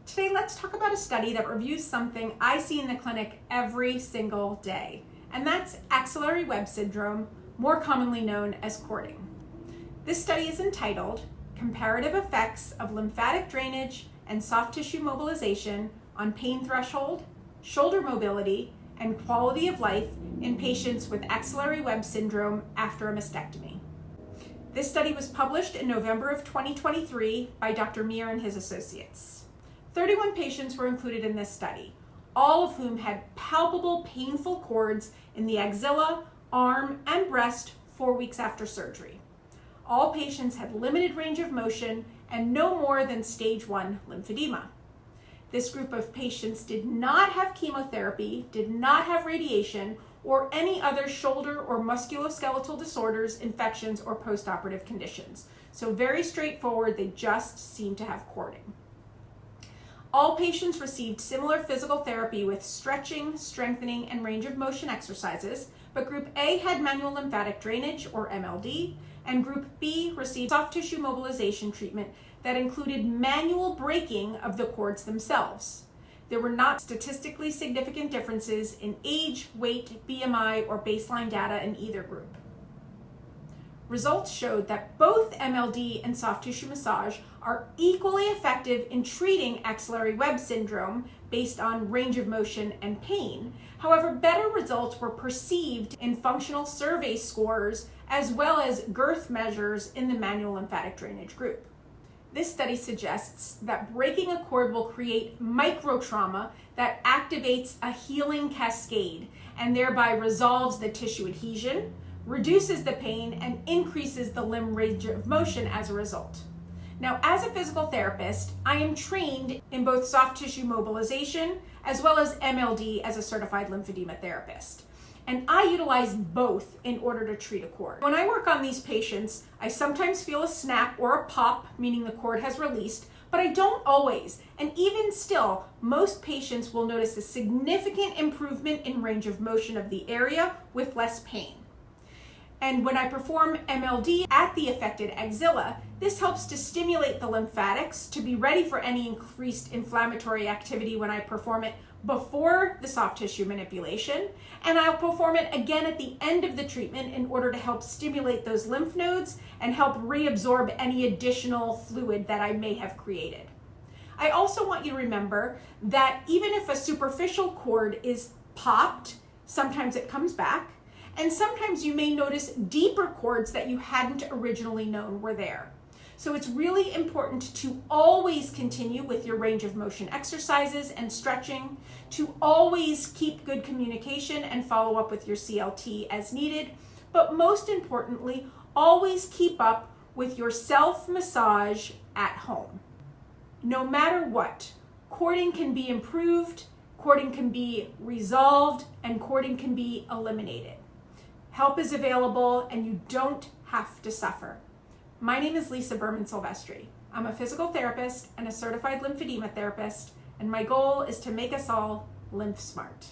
Today, let's talk about a study that reviews something I see in the clinic every single day, and that's axillary web syndrome, more commonly known as cording. This study is entitled Comparative Effects of Lymphatic Drainage and Soft Tissue Mobilization on Pain Threshold, Shoulder Mobility, and Quality of Life in Patients with Axillary Web Syndrome after a Mastectomy. This study was published in November of 2023 by Dr. Meer and his associates. 31 patients were included in this study, all of whom had palpable painful cords in the axilla, arm, and breast 4 weeks after surgery. All patients had limited range of motion and no more than stage 1 lymphedema. This group of patients did not have chemotherapy, did not have radiation, or any other shoulder or musculoskeletal disorders, infections, or postoperative conditions. So very straightforward, they just seemed to have cording. All patients received similar physical therapy with stretching, strengthening, and range of motion exercises, but Group A had manual lymphatic drainage, or MLD, and Group B received soft tissue mobilization treatment that included manual breaking of the cords themselves. There were not statistically significant differences in age, weight, BMI, or baseline data in either group. Results showed that both MLD and soft tissue massage are equally effective in treating axillary web syndrome based on range of motion and pain. However, better results were perceived in functional survey scores as well as girth measures in the manual lymphatic drainage group. This study suggests that breaking a cord will create microtrauma that activates a healing cascade and thereby resolves the tissue adhesion, reduces the pain, and increases the limb range of motion as a result. Now, as a physical therapist, I am trained in both soft tissue mobilization as well as MLD as a certified lymphedema therapist. And I utilize both in order to treat a cord. When I work on these patients, I sometimes feel a snap or a pop, meaning the cord has released, but I don't always. And even still, most patients will notice a significant improvement in range of motion of the area with less pain. And when I perform MLD at the affected axilla, this helps to stimulate the lymphatics to be ready for any increased inflammatory activity when I perform it before the soft tissue manipulation. And I'll perform it again at the end of the treatment in order to help stimulate those lymph nodes and help reabsorb any additional fluid that I may have created. I also want you to remember that even if a superficial cord is popped, sometimes it comes back. And sometimes you may notice deeper cords that you hadn't originally known were there. So it's really important to always continue with your range of motion exercises and stretching, to always keep good communication and follow up with your CLT as needed, but most importantly, always keep up with your self-massage at home. No matter what, cording can be improved, cording can be resolved, and cording can be eliminated. Help is available and you don't have to suffer. My name is Lisa Berman Sylvestri. I'm a physical therapist and a certified lymphedema therapist, and my goal is to make us all lymph smart.